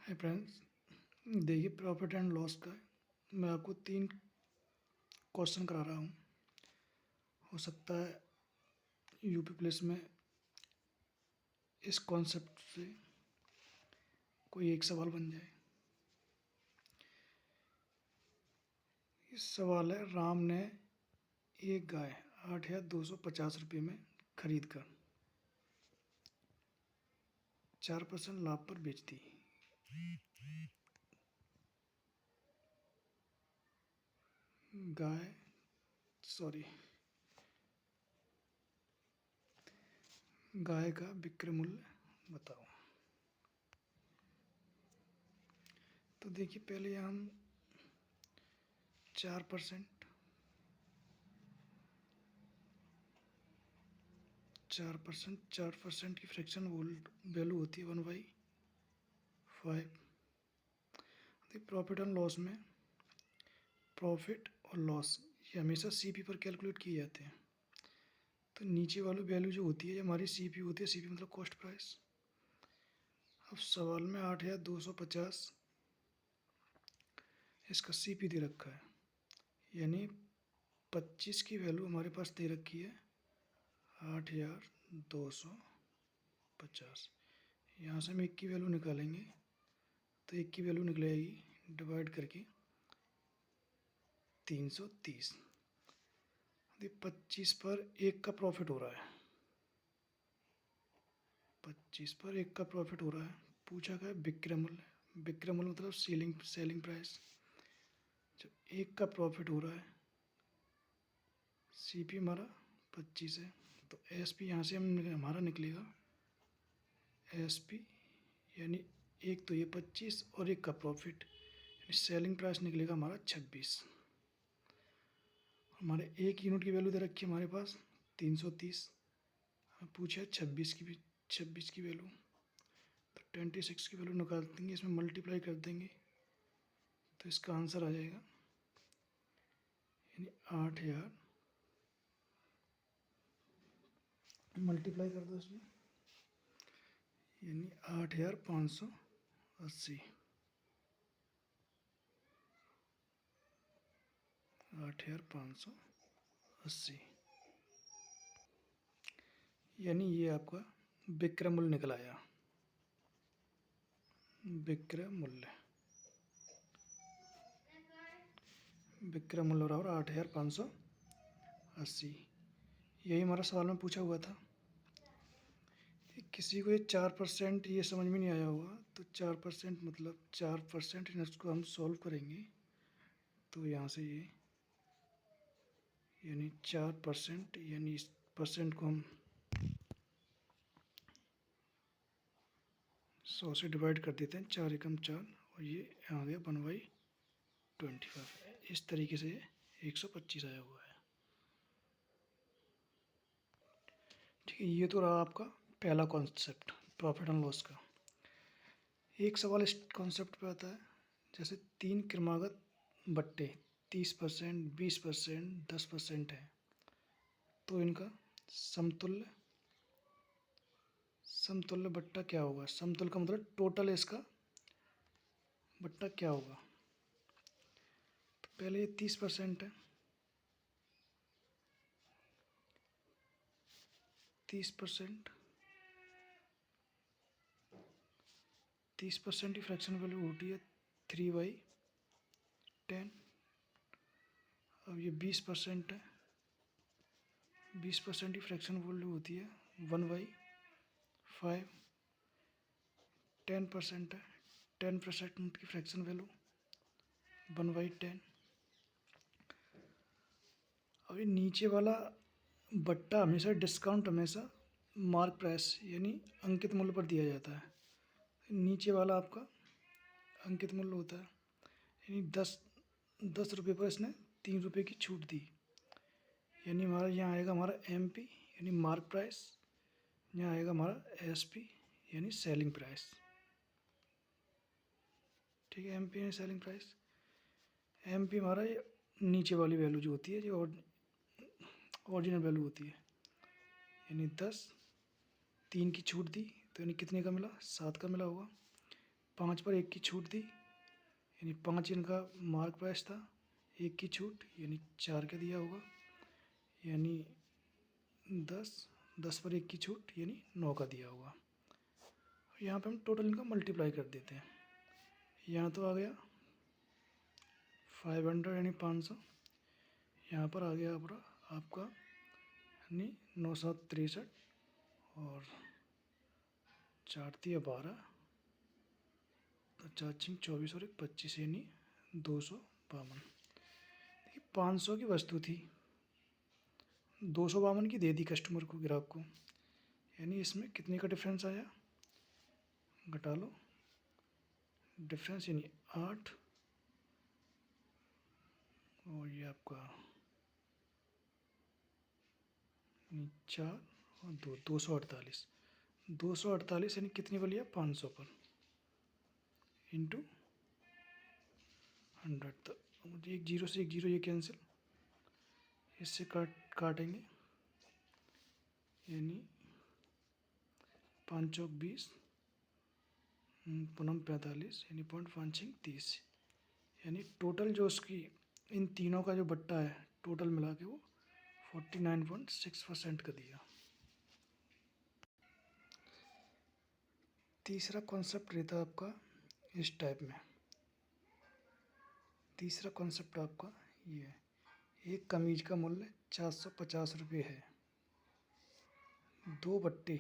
Hi friends, देखिए profit and loss का मैं आपको 3 क्वेश्चन करा रहा हूँ। हो सकता है यूपी पुलिस में इस कॉन्सेप्ट से कोई एक सवाल बन जाए। इस सवाल है, राम ने एक गाय 8,250 रुपये में खरीद कर 4% लाभ पर बेच दी। गाय का विक्रय मूल्य बताओ। तो देखिए, पहले हम 4% 4% की फ्रैक्शन वैल्यू होती है 1/5। तो प्रॉफिट एंड लॉस में प्रॉफिट और लॉस ये हमेशा सीपी पर कैलकुलेट किए जाते हैं। तो नीचे वाली वैल्यू जो होती है, ये हमारी सीपी होती है। सीपी मतलब कॉस्ट प्राइस। अब सवाल में 8,250 इसका सीपी दे रखा है, यानी 25 की वैल्यू हमारे पास दे रखी है 8,250। यहाँ से हम 1 की वैल्यू निकालेंगे तो 1 की वैल्यू निकलेगी डिवाइड करके 330। 25 पर 1 का प्रॉफिट हो रहा है। 25 पर 1 का प्रॉफिट हो रहा है। पूछा गया विक्रय मूल्य। विक्रय मूल्य मतलब सेलिंग प्राइस। जब 1 का प्रॉफिट हो रहा है, सीपी हमारा 25 है, तो एसपी यहाँ से हमारा निकलेगा एसपी, यानी एक तो ये 25 और 1 का प्रॉफिट, यानी सेलिंग प्राइस निकलेगा हमारा 26। हमारे 1 यूनिट की वैल्यू दे रखी है हमारे पास 330। हमें पूछा है 26 की वैल्यू, तो 26 की वैल्यू निकाल देंगे, इसमें मल्टीप्लाई कर देंगे तो इसका आंसर आ जाएगा, यानी 8,000 मल्टीप्लाई कर दो इसमें, यानी 8,580। 8,580 यानी ये आपका विक्रय मूल्य निकल आया। विक्रय मूल्य बराबर 8,580। यही हमारा सवाल में पूछा हुआ था। किसी को ये 4% ये समझ में नहीं आया होगा, तो 4% मतलब 4%, इसको हम सॉल्व करेंगे तो यहाँ से ये, यानी 4%, यानी इस परसेंट को हम 100 से डिवाइड कर देते हैं, 4 एकम 4, और ये आ गया 1/25। इस तरीके से 125 आया हुआ है। ठीक है, ये तो रहा आपका पहला कॉन्सेप्ट प्रॉफिट एंड लॉस का। एक सवाल इस कॉन्सेप्ट पे आता है, जैसे 3 क्रमागत बट्टे 30%, 20%, 10% है, तो इनका समतुल्य बट्टा क्या होगा। समतुल्य का मतलब टोटल इसका बट्टा क्या होगा। तो पहले ये 30% है, 30% की फ्रैक्शन वैल्यू होती है 3/10। अब ये 20% है, 20% की फ्रैक्शन वैल्यू होती है 1/5। 10% है, 10% की फ्रैक्शन वैल्यू 1/10। अब ये नीचे वाला बट्टा हमेशा डिस्काउंट हमेशा मार्क प्राइस यानी अंकित मूल्य पर दिया जाता है। नीचे वाला आपका अंकित मूल्य होता है, यानी 10 रुपये पर इसने 3 रुपये की छूट दी, यानी हमारा यहाँ आएगा हमारा MP यानी मार्क प्राइस, यहाँ आएगा हमारा SP यानी सेलिंग प्राइस। ठीक है, MP यानी सेलिंग प्राइस। MP हमारा ये नीचे वाली वैल्यू जो होती है, जो ओरिजिनल वैल्यू होती है, यानी 10, 3 की छूट दी तो यानी कितने का मिला, 7 का मिला होगा। 5 पर 1 की छूट दी, यानी 5 इनका मार्क प्राइस था, 1 की छूट यानी 4 का दिया होगा, यानी 10 पर 1 की छूट यानी 9 का दिया होगा। यहाँ पे हम टोटल इनका मल्टीप्लाई कर देते हैं। यहाँ तो आ गया 500 यानी 500, यहाँ पर आ गया आपका यानी 963 और 4 दिया 12, 4 छिंग 24 और 1 25 यानी 252। देखिए 500 की वस्तु थी, 252 की दे दी कस्टमर को, ग्राहक को, यानी इसमें कितने का डिफरेंस आया, घटा लो डिफरेंस, यानी 8 और ये आपका 4 और 2 248, 248 यानी कितने पर लिया, 500 पर, इंटू 100। तो एक जीरो से एक जीरो ये कैंसिल, इससे काटेंगे, यानी 5 चौक 20, 45 यानी 0.5 यानी टोटल जो उसकी इन तीनों का जो बट्टा है टोटल मिला के वो 49.6% का दिया। तीसरा कॉन्सेप्ट रहता है आपका इस टाइप में। तीसरा कॉन्सेप्ट आपका ये है, एक कमीज का मूल्य 450 रुपये है, 2 बट्टे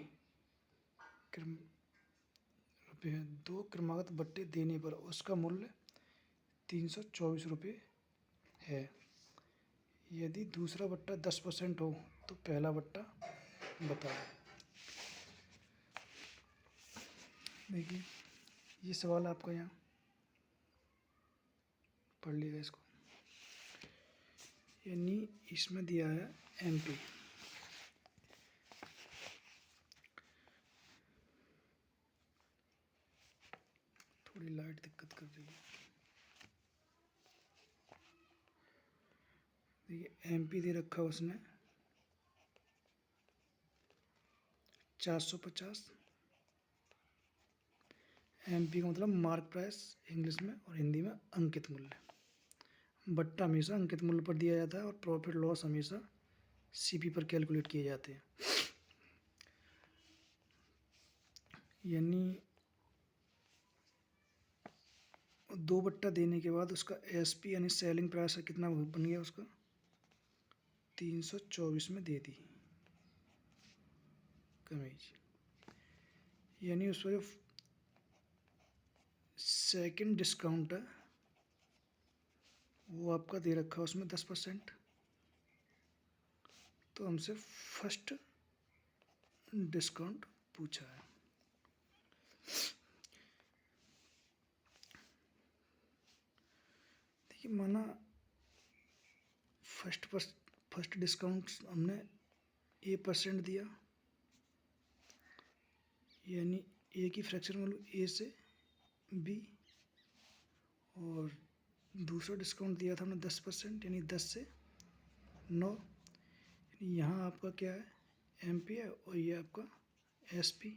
रुपये, 2 क्रमागत बट्टे देने पर उसका मूल्य 324 रुपये है। यदि दूसरा बट्टा 10% हो तो पहला बट्टा बताओ। देखिए ये सवाल आपका यहाँ पढ़ लीजिएगा इसको, यानी इसमें दिया है MP, थोड़ी लाइट दिक्कत कर रही है। देखिए MP दे रखा है उसने 450, MP का मतलब मार्क प्राइस इंग्लिश में और हिंदी में अंकित मूल्य। बट्टा हमेशा अंकित मूल्य पर दिया जाता है और प्रॉफिट लॉस हमेशा CP पर कैलकुलेट किए जाते हैं। यानी 2 बट्टा देने के बाद उसका SP यानी सेलिंग प्राइस कितना बन गया उसका, 324 में दे दी कमीज, यानी उस पर सेकंड डिस्काउंट है वो आपका दे रखा है उसमें 10%, तो हमसे फर्स्ट डिस्काउंट पूछा है। देखिए माना फर्स्ट डिस्काउंट हमने A% दिया, यानी A की फ्रैक्शन वैल्यू A से B, और दूसरा डिस्काउंट दिया था हमने 10% यानी 10 से 9, यानी यहाँ आपका क्या है MP है और ये आपका SP,